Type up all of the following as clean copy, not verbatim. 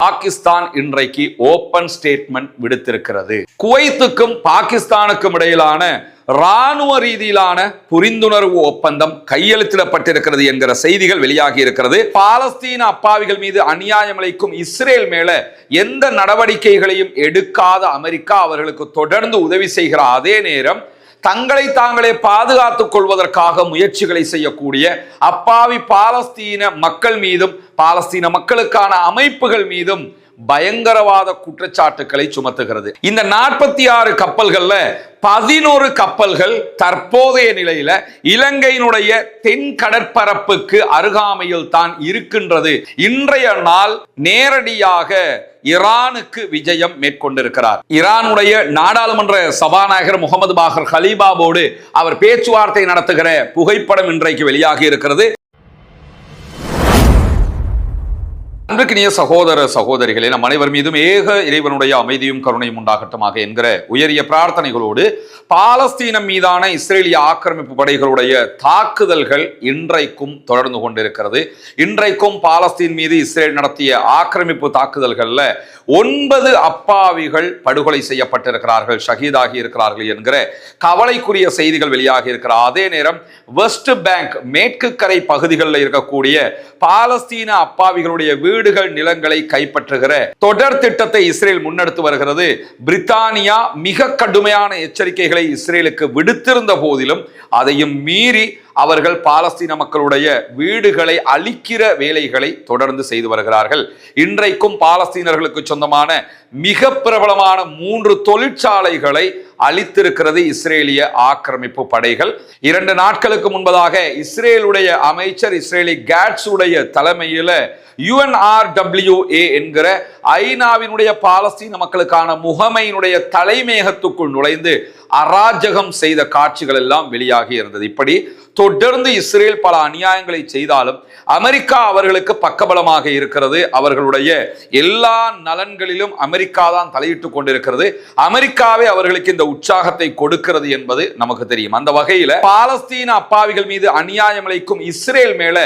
பாகிஸ்தான் இன்றைக்கு open statement விடுத்திருக்கிறது. குவைத்துக்கும் பாகிஸ்தானுக்கும் இடையிலான ராணுவ ரீதியிலான புரிந்துணர்வு ஒப்பந்தம் கையெழுத்திடப்பட்டிருக்கிறது என்கிற செய்திகள் வெளியாகி இருக்கிறது. பாலஸ்தீன அப்பாவிகள் மீது அநியாயம் இழைக்கும் இஸ்ரேல் மேல எந்த நடவடிக்கைகளையும் எடுக்காத அமெரிக்கா அவர்களுக்கு தொடர்ந்து உதவி செய்கிற அதே நேரம் தங்களை தாங்களே பாதுகாத்துக் கொள்வதற்காக முயற்சிகளை செய்யக்கூடிய அப்பாவி பாலஸ்தீன மக்கள் மீதும் பாலஸ்தீன மக்களுக்கான அமைப்புகள் மீதும் பயங்கரவாத குற்றச்சாட்டுக்களை சுமத்துகிறது. இந்த 46 கப்பல்கள்ல 11 கப்பல்கள் தற்போதைய நிலையில இலங்கையினுடைய தென் கடற்பரப்புக்கு அருகாமையில் தான் இருக்கின்றது. இன்றைய நாள் நேரடியாக ஈரானுக்கு விஜயம் மேற்கொண்டிருக்கிறார். ஈரானுடைய நாடாளுமன்ற சபாநாயகர் முகமது பாகர் கலீபாவோடு அவர் பேச்சுவார்த்தை நடத்துகிற புகைப்படம் இன்றைக்கு வெளியாகி இருக்கிறது. அன்புக்கினிய சகோதர சகோதரிகளே, நம் அனைவர் மீதும் ஏக இறைவனுடைய அமைதியும் கருணையும் உண்டாகட்டுமாக என்கிற உயரிய பிரார்த்தனைகளோடு பாலஸ்தீனம் மீதான இஸ்ரேலிய ஆக்கிரமிப்பு படைகளுடைய தாக்குதல்கள் இன்றைக்கும் தொடர்ந்து கொண்டிருக்கிறது. இன்றைக்கும் பாலஸ்தீன் மீது இஸ்ரேல் நடத்திய ஆக்கிரமிப்பு தாக்குதல்கள்ல 9 அப்பாவிகள் படுகொலை செய்யப்பட்டிருக்கிறார்கள், ஷஹீதாகி இருக்கிறார்கள் என்கிற கவலைக்குரிய செய்திகள் வெளியாகி இருக்கிற அதே நேரம் வெஸ்ட் பேங்க் மேற்கு கரை பகுதிகளில் இருக்கக்கூடிய பாலஸ்தீன அப்பாவிகளுடைய வீடுகள் நிலங்களை கைப்பற்றுகிற தொடர் திட்டத்தை இஸ்ரேல் முன்னெடுத்து வருகிறது. பிரித்தானியா மிக கடுமையான எச்சரிக்கைகளை இஸ்ரேலுக்கு விடுத்திருந்த போதிலும் அதையும் மீறி அவர்கள் பாலஸ்தீன மக்களுடைய வீடுகளை அழிக்கிற வேலைகளை தொடர்ந்து செய்து வருகிறார்கள். இன்றைக்கும் பாலஸ்தீனர்களுக்கு சொந்தமான மிக பிரபலமான 3 தொழிற்சாலைகளை அழித்திருக்கிறது இஸ்ரேலிய ஆக்கிரமிப்பு படைகள். 2 நாட்களுக்கு முன்பதாக இஸ்ரேலுடைய அமைச்சர் இஸ்ரேலி கேட்ஸ் உடைய தலைமையில UNRWA என்கிற ஐநாவினுடைய பாலஸ்தீன மக்களுக்கான முகமையினுடைய தலைமையகத்துக்குள் நுழைந்து அராஜகம் செய்த காட்சிகள் எல்லாம் வெளியாகி இருந்தது. இப்படி தொடர்ந்து இஸ்ரேல் பல அநியாயங்களை செய்தாலும் அமெரிக்கா அவர்களுக்கு பக்கபலமாக இருக்கிறது. அவர்களுடைய எல்லா நலன்களிலும் அமெரிக்கா தான் தலையிட்டுக் கொண்டிருக்கிறது. அமெரிக்காவே அவர்களுக்கு இந்த உற்சாகத்தை கொடுக்கிறது என்பது நமக்கு தெரியும். அந்த வகையில பாலஸ்தீன அப்பாவிகள் மீது அநியாயம் இழைக்கும் இஸ்ரேல் மேல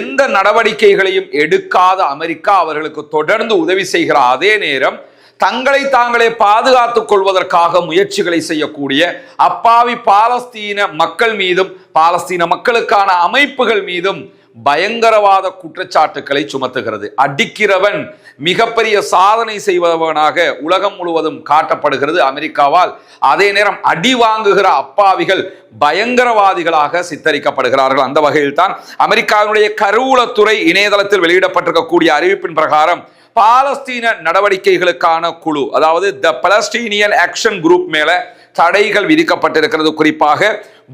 எந்த நடவடிக்கைகளையும் எடுக்காத அமெரிக்கா அவர்களுக்கு தொடர்ந்து உதவி செய்கிற அதே நேரம் தங்களை தாங்களே பாதுகாத்துக் கொள்வதற்காக முயற்சிகளை செய்யக்கூடிய அப்பாவி பாலஸ்தீன மக்கள் மீதும் பாலஸ்தீன மக்களுக்கான அமைப்புகள் மீதும் பயங்கரவாத குற்றச்சாட்டுக்களை சுமத்துகிறது. அடிக்கிறவன் மிகப்பெரிய சாதனை செய்வதவனாக உலகம் முழுவதும் காட்டப்படுகிறது அமெரிக்காவால். அதே நேரம் அடி வாங்குகிற அப்பாவிகள் பயங்கரவாதிகளாக சித்தரிக்கப்படுகிறார்கள். அந்த வகையில் தான் அமெரிக்காவினுடைய கருவூலத்துறை இணையதளத்தில் வெளியிடப்பட்டிருக்கக்கூடிய அறிவிப்பின் பிரகாரம் பாலஸ்தீன நடவடிக்கைகளுக்கான குழு, அதாவது த பலஸ்டீனியன் ஆக்ஷன் குரூப் மேல தடைகள் விதிக்கப்பட்டிருக்கிறது. குறிப்பாக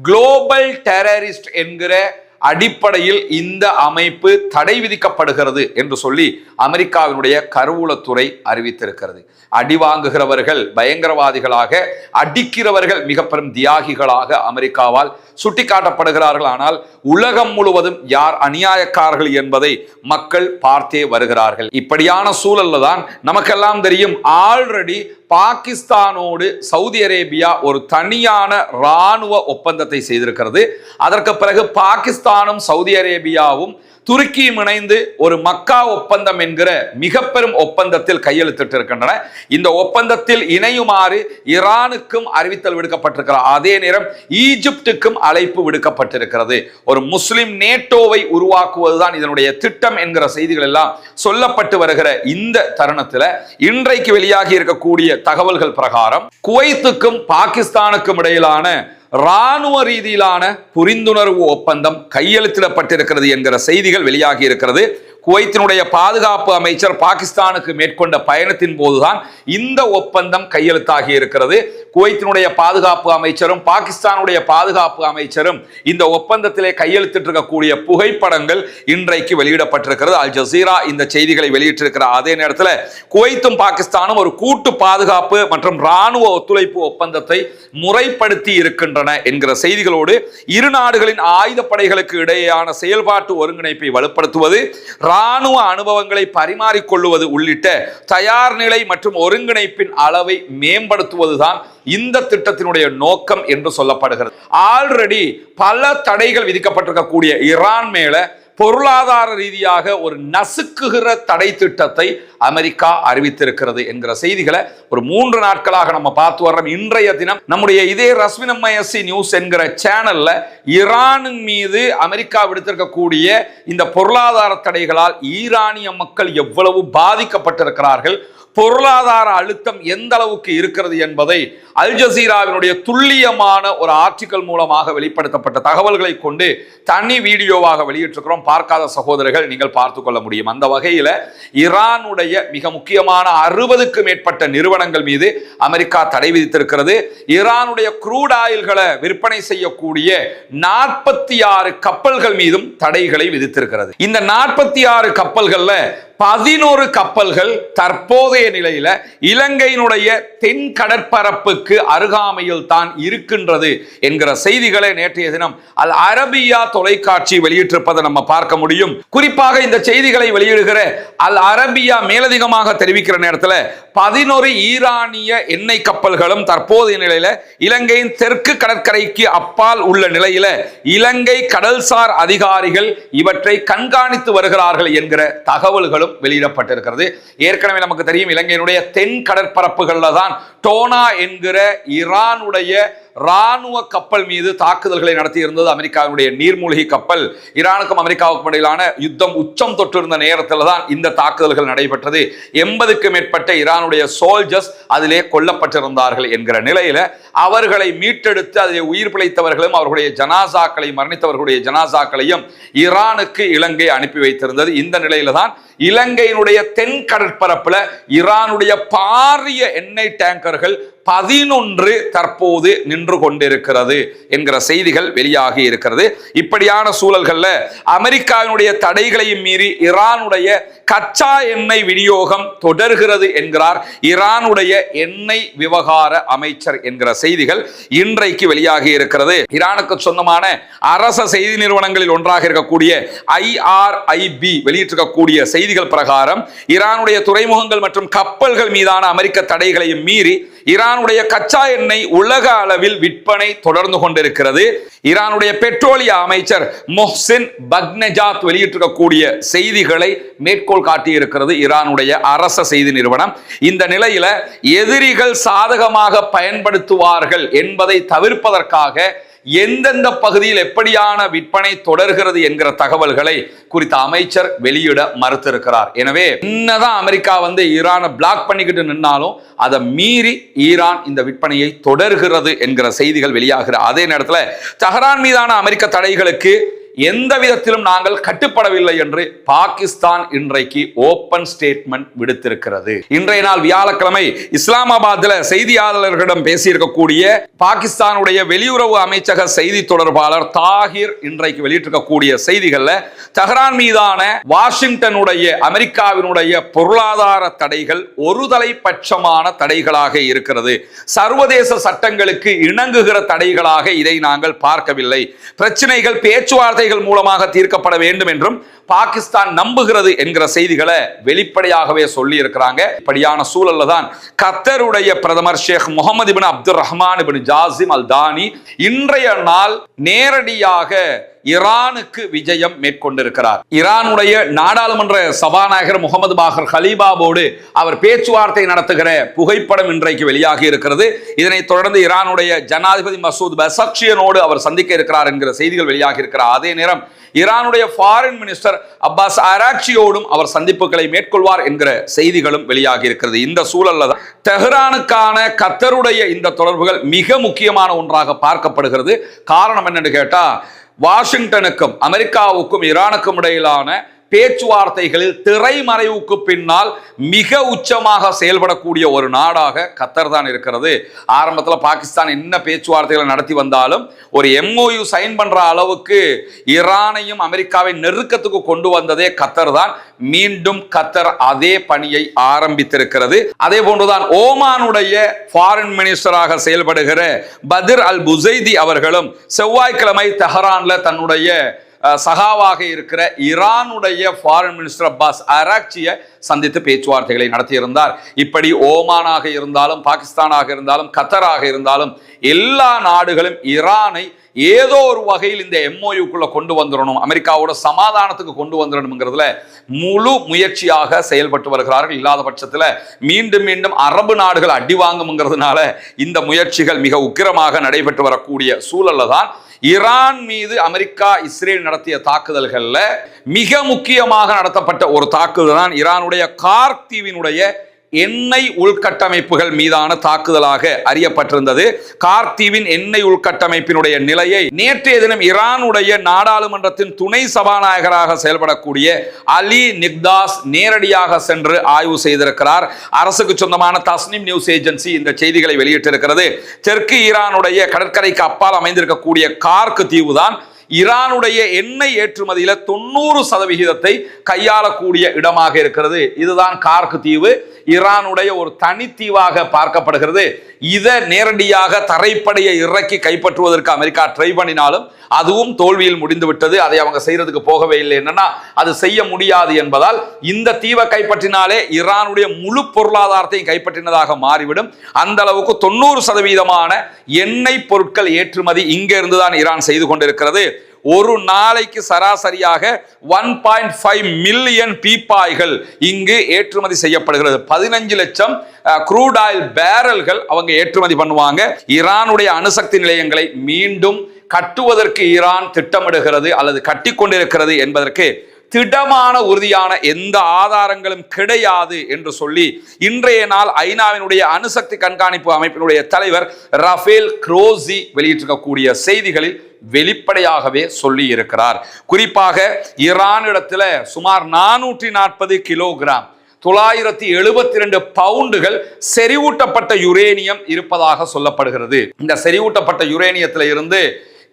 குளோபல் டெரரிஸ்ட் என்கிற அடிப்படையில் இந்த அமைப்பு தடை விதிக்கப்படுகிறது என்று சொல்லி அமெரிக்காவினுடைய கருவூலத்துறை அறிவித்திருக்கிறது. அடி வாங்குகிறவர்கள் பயங்கரவாதிகளாக, அடிக்கிறவர்கள் மிக பெரும் தியாகிகளாக அமெரிக்காவால் சுட்டிக்காட்டப்படுகிறார்கள். ஆனால் உலகம் முழுவதும் யார் அநியாயக்காரர்கள் என்பதை மக்கள் பார்த்தே வருகிறார்கள். இப்படியான சூழல்ல தான் நமக்கெல்லாம் தெரியும், ஆல்ரெடி பாகிஸ்தானோடு சவுதி அரேபியா ஒரு தனியான ராணுவ ஒப்பந்தத்தை செய்திருக்கிறது. அதற்கு பிறகு பாகிஸ்தானும் சவுதி அரேபியாவும் துருக்கியும் இணைந்து ஒரு மக்கா ஒப்பந்தம் என்கிற மிக பெரும் ஒப்பந்தத்தில் கையெழுத்திட்டிருக்கின்றன. இந்த ஒப்பந்தத்தில் இணையுமாறு ஈரானுக்கும் அறிவித்தல் விடுக்கப்பட்டிருக்கிற அதே நேரம் ஈஜிப்டுக்கும் அழைப்பு விடுக்கப்பட்டிருக்கிறது. ஒரு முஸ்லிம் நேட்டோவை உருவாக்குவதுதான் இதனுடைய திட்டம் என்கிற செய்திகள் எல்லாம் சொல்லப்பட்டு வருகிற இந்த தருணத்தில் இன்றைக்கு வெளியாகி இருக்கக்கூடிய தகவல்கள் பிரகாரம் குவைத்துக்கும் பாகிஸ்தானுக்கும் இடையிலான ராணுவ ரீதியிலான புரிந்துணர்வு ஒப்பந்தம் கையெழுத்திடப்பட்டிருக்கிறது என்கிற செய்திகள் வெளியாகி இருக்கிறது. குவைத்தினுடைய பாதுகாப்பு அமைச்சர் பாகிஸ்தானுக்கு மேற்கொண்ட பயணத்தின் போதுதான் இந்த ஒப்பந்தம் கையெழுத்தாகி இருக்கிறது. குவைத்தினுடைய பாதுகாப்பு அமைச்சரும் பாகிஸ்தானுடைய பாதுகாப்பு அமைச்சரும் இந்த ஒப்பந்தத்திலே கையெழுத்திட்டிருக்கக்கூடிய புகைப்படங்கள் இன்றைக்கு வெளியிடப்பட்டிருக்கிறது. அல் ஜசீரா இந்த செய்திகளை வெளியிட்டிருக்கிற அதே நேரத்தில் குவைத்தும் பாகிஸ்தானும் ஒரு கூட்டு பாதுகாப்பு மற்றும் ராணுவ ஒத்துழைப்பு ஒப்பந்தத்தை முறைப்படுத்தி இருக்கின்றன என்கிற செய்திகளோடு இரு நாடுகளின் ஆயுதப்படைகளுக்கு இடையேயான செயல்பாட்டு ஒருங்கிணைப்பை வலுப்படுத்துவது, ராணுவ அனுபவங்களை பரிமாறிக்கொள்வது உள்ளிட்ட தயார் நிலை மற்றும் ஒருங்கிணைப்பின் அளவை மேம்படுத்துவதுதான் இந்த திட்டத்தினுடைய நோக்கம் என்று சொல்லப்படுகிறது. ஆல்ரெடி பல தடைகள் விதிக்கப்பட்டிருக்கக்கூடிய ஈரான் மேல பொருளாதார ரீதியாக ஒரு நசுக்குகிற தடை திட்டத்தை அமெரிக்கா அறிவித்திருக்கிறது என்கிற செய்திகளை ஒரு 3 நாட்களாக நம்ம பார்த்து வர்றோம். இன்றைய தினம் நம்முடைய இதே ரஸ்மினம்எஸ்சி நியூஸ் என்கிற சேனல்ல ஈரானின் மீது அமெரிக்கா விடுத்திருக்கக்கூடிய இந்த பொருளாதார தடைகளால் ஈரானிய மக்கள் எவ்வளவு பாதிக்கப்பட்டிருக்கிறார்கள், பொருளாதார அழுத்தம் எந்த அளவுக்கு இருக்கிறது என்பதை அல் ஜசீராவினுடைய துல்லியமான ஒரு ஆர்டிக்கல் மூலமாக வெளிப்படுத்தப்பட்ட தகவல்களை கொண்டு தனி வீடியோவாக வெளியிட்டிருக்கிறோம். பார்க்காத சகோதரர்கள் நீங்கள் பார்த்துக் கொள்ள முடியும். அந்த வகையில் ஈரானுடைய மிக முக்கியமான 60க்கும் மேற்பட்ட நிறுவனங்கள் மீது அமெரிக்கா தடை விதித்திருக்கிறது. ஈரானுடைய க்ரூட் ஆயில்களை விற்பனை செய்யக்கூடிய 46 கப்பல்கள் மீதும் தடைகளை விதித்திருக்கிறது. இந்த 46 கப்பல்கள்ல 11 கப்பல்கள் தற்போதைய நிலையில இலங்கையினுடைய தென் கடற்பரப்புக்கு அருகாமையில் தான் இருக்கின்றது என்கிற செய்திகளை நேற்றைய தினம் அல் அரபியா தொலைக்காட்சி வெளியிட்டிருப்பதை நம்ம பார்க்க முடியும். குறிப்பாக இந்த செய்திகளை வெளியிடுகிற அல் அரபியா மேலதிகமாக தெரிவிக்கிற நேரத்தில் 11 ஈரானிய எண்ணெய் கப்பல்களும் தற்போதைய நிலையில இலங்கையின் தெற்கு கடற்கரைக்கு அப்பால் உள்ள நிலையில இலங்கை கடல்சார் அதிகாரிகள் இவற்றை கண்காணித்து வருகிறார்கள் என்கிற தகவல்களும் வெளியிடப்பட்டிருக்கிறது. ஏற்கனவே நமக்கு தெரியும், இலங்கையினுடைய தென் கடற்பரப்புகள்ல தான் டோனா என்கிற ஈரானுடைய ராணுவ கப்பல் மீது தாக்குதல்களை நடத்தி இருந்தது அமெரிக்காவுடைய நீர்மூழ்கி கப்பல். ஈரானுக்கும் அமெரிக்காவுக்கும் இடையிலான யுத்தம் உச்சம் தொட்டிருந்த நேரத்தில் தான் இந்த தாக்குதல்கள் நடைபெற்றது. 80க்கும் மேற்பட்ட ஈரானுடைய சோல்ஜர்ஸ் அதிலே கொல்லப்பட்டிருந்தார்கள் என்கிற நிலையில அவர்களை மீட்டெடுத்து அதிலே உயிர் பிழைத்தவர்களும் அவர்களுடைய ஜனாசாக்களை மரணித்தவர்களுடைய ஜனாசாக்களையும் ஈரானுக்கு இலங்கை அனுப்பி வைத்திருந்தது. இந்த நிலையில தான் இலங்கையினுடைய தென் கடற்பரப்புல ஈரானுடைய பாரிய எண்ணெய் டேங்கர்கள் 11 தற்போது நின்று கொண்டிருக்கிறது என்கிற செய்திகள் வெளியாகி இருக்கிறது. இப்படியான சூழல்கள்ல அமெரிக்காவினுடைய தடைகளையும் மீறி ஈரானுடைய கச்சா எண்ணெய் விநியோகம் தொடர்கிறது என்கிறார் ஈரானுடைய எண்ணெய் விவகார அமைச்சர் என்கிற செய்திகள் இன்றைக்கு வெளியாகி இருக்கிறது. ஈரானுக்கு சொந்தமான அரச செய்தி நிறுவனங்களில் ஒன்றாக இருக்கக்கூடிய IRIB வெளியிட்டிருக்கக்கூடிய செய்திகள் பிரகாரம் ஈரானுடைய துறைமுகங்கள் மற்றும் கப்பல்கள் மீதான அமெரிக்க தடைகளையும் மீறி ஈரானுடைய கச்சா எண்ணெய் உலக அளவில் விற்பனை தொடர்ந்து கொண்டிருக்கிறது. ஈரானுடைய பெட்ரோலிய அமைச்சர் மொஹ்சின் பக்னஜாத் வெளியிட்டிருக்கக்கூடிய செய்திகளை மேற்கோள் காட்டியிருக்கிறது ஈரானுடைய அரச செய்தி நிறுவனம். இந்த நிலையில எதிரிகள் சாதகமாக பயன்படுத்துவார்கள் என்பதை தவிர்ப்பதற்காக எந்தெந்த பகுதியில் எப்படியான விற்பனை தொடர்கிறது என்கிற தகவல்களை குறித்த அமைச்சர் வெளியிட மறுத்திருக்கிறார். எனவே என்னதான் அமெரிக்கா ஈரானை பிளாக் பண்ணிக்கிட்டு நின்னாலும் அதை மீறி ஈரான் இந்த விற்பனையை தொடர்கிறது என்கிற செய்திகள் வெளியாகிற அதே நேரத்தில் தெஹ்ரான் மீதான அமெரிக்க தடைகளுக்கு எந்த விதத்திலும் நாங்கள் கட்டுப்படவில்லை என்று பாகிஸ்தான் இன்றைக்கு ஓபன் ஸ்டேட்மெண்ட் விடுத்திருக்கிறது. இன்றைய நாள் வியாழக்கிழமை இஸ்லாமாபாத்தில் செய்தியாளர்களிடம் பேசியிருக்கக்கூடிய பாகிஸ்தானுடைய வெளியுறவு அமைச்சக செய்தி தொடர்பாளர் தாகிர் இன்றைக்கு வெளியிட்டிருக்கக்கூடிய செய்திகள்ல தெஹ்ரான் மீதான வாஷிங்டனுடைய அமெரிக்காவினுடைய பொருளாதார தடைகள் ஒருதலை பட்சமான தடைகளாக இருக்கிறது. சர்வதேச சட்டங்களுக்கு இணங்குகிற தடைகளாக இதை நாங்கள் பார்க்கவில்லை. பிரச்சனைகள் பேச்சுவார்த்தை மூலமாக தீர்க்கப்பட வேண்டும் என்றும் பாகிஸ்தான் நம்புகிறது என்கிற செய்திகளை வெளிப்படையாகவே சொல்லி இருக்கிறாங்க. இப்படியான சூழல்ல தான் கத்தருடைய பிரதமர் ஷேக் முகமது இப்னு அப்துல் ரஹ்மான் இப்னு ஜாசிம் அல் தானி இன்றைய நாள் நேரடியாக ஈரானுக்கு விஜயம் மேற்கொண்டிருக்கிறார். ஈரானுடைய நாடாளுமன்ற சபாநாயகர் முகமது பாகர் கலீபாவோடு அவர் பேச்சுவார்த்தை நடத்துகிற புகைப்படம் இன்றைக்கு வெளியாகி இருக்கிறது. இதனைத் தொடர்ந்து ஈரானுடைய ஜனாதிபதி மசூத் பெசக்ஷியனோடு அவர் சந்திக்க இருக்கிறார் என்கிற செய்திகள் வெளியாகி இருக்கிறார். அதே நேரம் ஈரானுடைய ஃபாரின் மினிஸ்டர் அப்பாஸ் ஆராக்சியோடும் அவர் சந்திப்புகளை மேற்கொள்வார் என்கிற செய்திகளும் வெளியாகி இருக்கிறது. இந்த சூழல்ல தான் தெஹ்ரானுக்கான கத்தருடைய இந்த தொடர்புகள் மிக முக்கியமான ஒன்றாக பார்க்கப்படுகிறது. காரணம் என்னன்னு கேட்டா, வாஷிங்டனுக்கும் அமெரிக்காவுக்கும் ஈரானுக்கும் இடையிலான பேச்சுவார்த்தைகளில் திரைமறைவுக்கு பின்னால் மிக உச்சமாக செயல்படக்கூடிய ஒரு நாடாக கத்தர் தான் இருக்கிறது. ஆரம்பத்தில் பாகிஸ்தான் என்ன பேச்சுவார்த்தைகளை நடத்தி வந்தாலும் ஒரு MOU சைன் பண்ற அளவுக்கு ஈரானையும் அமெரிக்காவை நெருக்கத்துக்கு கொண்டு வந்ததே கத்தர் தான். மீண்டும் கத்தர் அதே பணியை ஆரம்பித்திருக்கிறது. அதே போன்றுதான் ஓமானுடைய ஃபாரின் மினிஸ்டராக செயல்படுகிற பத்ர் அல் புசைதி அவர்களும் செவ்வாய்க்கிழமை தெஹ்ரான்ல தன்னுடைய சகாவாக இருக்கிற ஈரானுடைய ஃபாரின் மினிஸ்டர் அப்பாஸ் அராக்சியை சந்தித்து பேச்சுவார்த்தைகளை நடத்தியிருந்தார். இப்படி ஓமானாக இருந்தாலும், பாகிஸ்தானாக இருந்தாலும், கத்தராக இருந்தாலும் எல்லா நாடுகளும் ஈரானை ஏதோ ஒரு வகையில் இந்த MOUக்குள்ள கொண்டு வந்துடணும், அமெரிக்காவோட சமாதானத்துக்கு கொண்டு வந்துடணுங்கிறதுல முழு முயற்சியாக செயல்பட்டு வருகிறார்கள். இல்லாத பட்சத்தில் மீண்டும் மீண்டும் அரபு நாடுகள் அடி வாங்கும்ங்கிறதுனால இந்த முயற்சிகள் மிக உக்கிரமாக நடைபெற்று வரக்கூடிய சூழல்ல தான் ஈரான் மீது அமெரிக்கா இஸ்ரேல் நடத்திய தாக்குதல்கள்ல மிக முக்கியமாக நடத்தப்பட்ட ஒரு தாக்குதல் தான் ஈரானுடைய கார்க் தீவினுடைய எண்ணெய் உள்கட்டமைப்புகள் மீதான தாக்குதலாக அறியப்பட்டிருந்தது. கார்க் தீவின் எண்ணெய் உள்கட்டமைப்பினுடைய நிலையை நேற்றைய தினம் ஈரானுடைய நாடாளுமன்றத்தின் துணை சபாநாயகராக செயல்படக்கூடிய அலி நிக்தாஸ் நேரடியாக சென்று ஆய்வு செய்திருக்கிறார். அரசுக்கு சொந்தமான தஸ்னிம் நியூஸ் ஏஜென்சி இந்த செய்திகளை வெளியிட்டிருக்கிறது. தெற்கு ஈரானுடைய கடற்கரைக்கு அப்பால் அமைந்திருக்கக்கூடிய கார்க் தீவு தான் ஈரானுடைய எண்ணெய் ஏற்றுமதியில 90% கையாளக்கூடிய இடமாக இருக்கிறது. இதுதான் கார்க் தீவு. ஈரானுடைய ஒரு தனித்தீவாக பார்க்கப்படுகிறது. இதை நேரடியாக தரைப்படையை இறக்கி கைப்பற்றுவதற்கு அமெரிக்கா ட்ரை பண்ணினாலும் அதுவும் தோல்வியில் முடிந்து விட்டது. அதை அவங்க செய்யறதுக்கு போகவே இல்லை. என்னன்னா அது செய்ய முடியாது என்பதால் இந்த தீவை கைப்பற்றினாலே ஈரானுடைய முழு பொருளாதாரத்தையும் கைப்பற்றினதாக மாறிவிடும். அந்த அளவுக்கு 90% எண்ணெய் பொருட்கள் ஏற்றுமதி இங்க இருந்துதான் ஈரான் செய்து கொண்டிருக்கிறது. ஒரு நாளைக்கு சராசரியாக 1.5 மில்லியன் பீப்பாய்கள் இங்கு ஏற்றுமதி செய்யப்படுகிறது. 15 லட்சம் க்ரூட் ஆயில் பேரல்கள் அவங்க ஏற்றுமதி பண்ணுவாங்க. ஈரானுடைய அணுசக்தி நிலையங்களை மீண்டும் கட்டுவதற்கு ஈரான் திட்டமிடுகிறது அல்லது கட்டி கொண்டிருக்கிறது என்பதற்கு திடமான உறுதியான எந்த ஆதாரங்களும் கிடையாது என்று சொல்லி இன்றைய நாள் ஐநாவினுடைய அணுசக்தி கண்காணிப்பு அமைப்பினுடைய தலைவர் ரஃபேல் குரோசி வெளியிட்டிருக்கக்கூடிய செய்திகளில் வெளிப்படையாகவே சொல்லி இருக்கிறார். குறிப்பாக ஈரானிடத்தில் சுமார் 440 கிலோகிராம் 972 பவுண்டுகள் செறிவூட்டப்பட்ட யுரேனியம் இருப்பதாக சொல்லப்படுகிறது. இந்த செறிவூட்டப்பட்ட யுரேனியத்தில் இருந்து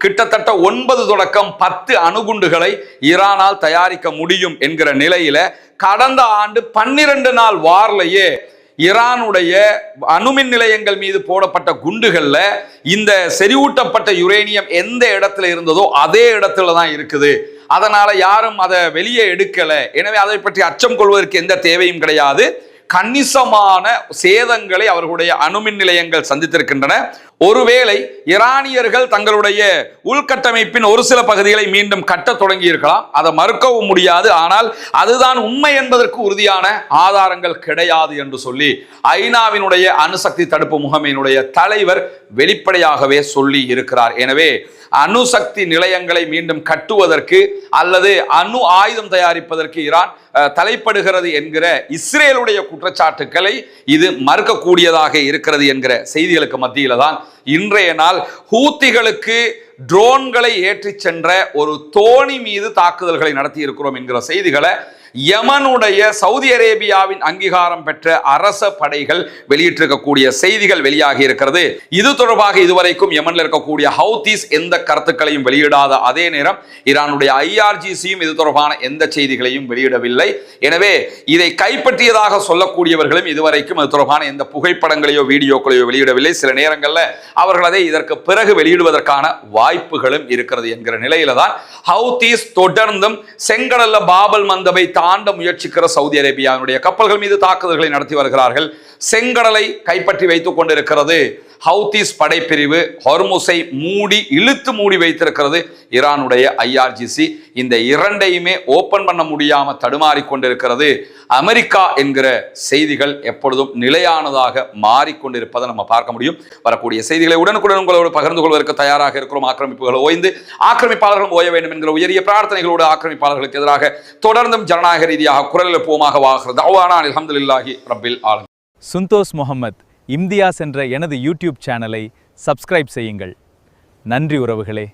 கிட்டத்தட்ட 9 தொடக்கம் 10 அணுகுண்டுகளை ஈரானால் தயாரிக்க முடியும் என்கிற நிலையில கடந்த ஆண்டு 12 நாள் வார்லையே ஈரானுடைய அணுமின் நிலையங்கள் மீது போடப்பட்ட குண்டுகள்ல இந்த செறிவூட்டப்பட்ட யுரேனியம் எந்த இடத்துல இருந்ததோ அதே இடத்துல தான் இருக்குது. அதனால யாரும் அதை வெளியே எடுக்கல. எனவே அதை பற்றி அச்சம் கொள்வதற்கு எந்த தேவையும் கிடையாது. கணிசமான சேதங்களை அவர்களுடைய அணுமின் நிலையங்கள் சந்தித்திருக்கின்றன. ஒருவேளை ஈரானியர்கள் தங்களுடைய உள்கட்டமைப்பின் ஒரு சில பகுதிகளை மீண்டும் கட்ட தொடங்கி இருக்கலாம். அதை மறுக்கவும் முடியாது. ஆனால் அதுதான் உண்மை என்பதற்கு உறுதியான ஆதாரங்கள் கிடையாது என்று சொல்லி ஐநாவினுடைய அணுசக்தி தடுப்பு முகமையினுடைய தலைவர் வெளிப்படையாகவே சொல்லி இருக்கிறார். எனவே அணுசக்தி நிலையங்களை மீண்டும் கட்டுவதற்கு அல்லது அணு ஆயுதம் தயாரிப்பதற்கு ஈரான் தலைப்படுகிறது என்கிற இஸ்ரேலுடைய குற்றச்சாட்டுக்களை இது மறுக்கக்கூடியதாக இருக்கிறது என்கிற செய்திகளுக்கு மத்தியில தான் இன்றைய நாள் ஹூத்திகளுக்கு ட்ரோன்களை ஏற்றி சென்ற ஒரு தோணி மீது தாக்குதல்களை நடத்தி இருக்கிறோம் என்கிற செய்திகளை யமனுடைய சவுதி அரேபியாவின் அங்கீகாரம் பெற்ற அரச படைகள் வெளியிட்டிருக்கக்கூடிய செய்திகள் வெளியாகி இருக்கிறது. இது தொடர்பாக இதுவரைக்கும் யமன்ல இருக்கக்கூடிய ஹவுதீஸ் எந்த கருத்துக்களையும் வெளியிடாத அதே நேரம் ஈரானுடைய IRGCயும் இது தொடர்பான எந்த செய்திகளையும் வெளியிடவில்லை. எனவே இதை கைப்பற்றியதாக சொல்லக்கூடியவர்களும் இதுவரைக்கும் அது தொடர்பான எந்த புகைப்படங்களையோ வீடியோக்களையோ வெளியிடவில்லை. சில நேரங்களில் அவர்கள் அதை இதற்கு பிறகு வெளியிடுவதற்கான வாய்ப்புகளும் இருக்கிறது என்கிற நிலையில தான் ஹவுதீஸ் தொடர்ந்தும் செங்கடல்ல பாபல் மந்தபை தாண்ட முயற்சிக்கிற சவுதி அரேபியாவுடைய கப்பல்கள் மீது தாக்குதல்களை நடத்தி வருகிறார்கள். செங்கடலை கைப்பற்றி வைத்துக் கொண்டிருக்கிறது ஹவுதீஸ் படைப்பிரிவு. ஹொர்முஸை இழுத்து மூடி வைத்திருக்கிறது ஈரானுடைய IRGC. இந்த இரண்டையுமே ஓபன் பண்ண முடியாம தடுமாறி கொண்டிருக்கிறது. அமெரிக்கா என்கிற செய்திகள் எப்பொழுதும் நிலையானதாக மாறிக்கொண்டிருப்பதை நம்ம பார்க்க முடியும். வரக்கூடிய செய்திகளை உடனுக்குடன் உங்களோடு பகிர்ந்து கொள்வதற்கு தயாராக இருக்கிறோம். ஆக்கிரமிப்புகள் ஓய்ந்து ஆக்கிரமிப்பாளர்களும் ஓய வேண்டும் என்கிற உயரிய பிரார்த்தனைகளோடு ஆக்கிரமிப்பாளர்களுக்கு எதிராக தொடர்ந்தும் ஜனநாயக ரீதியாக குரல் எழுப்புவோமாக வாகிறது. அல்ஹம்துலில்லாஹி ரப்பில் ஆலமீன். சுந்தோஸ் முகமது இம்தியாஸ் என்ற எனது யூடியூப் சேனலை சப்ஸ்கிரைப் செய்யுங்கள். நன்றி உறவுகளே.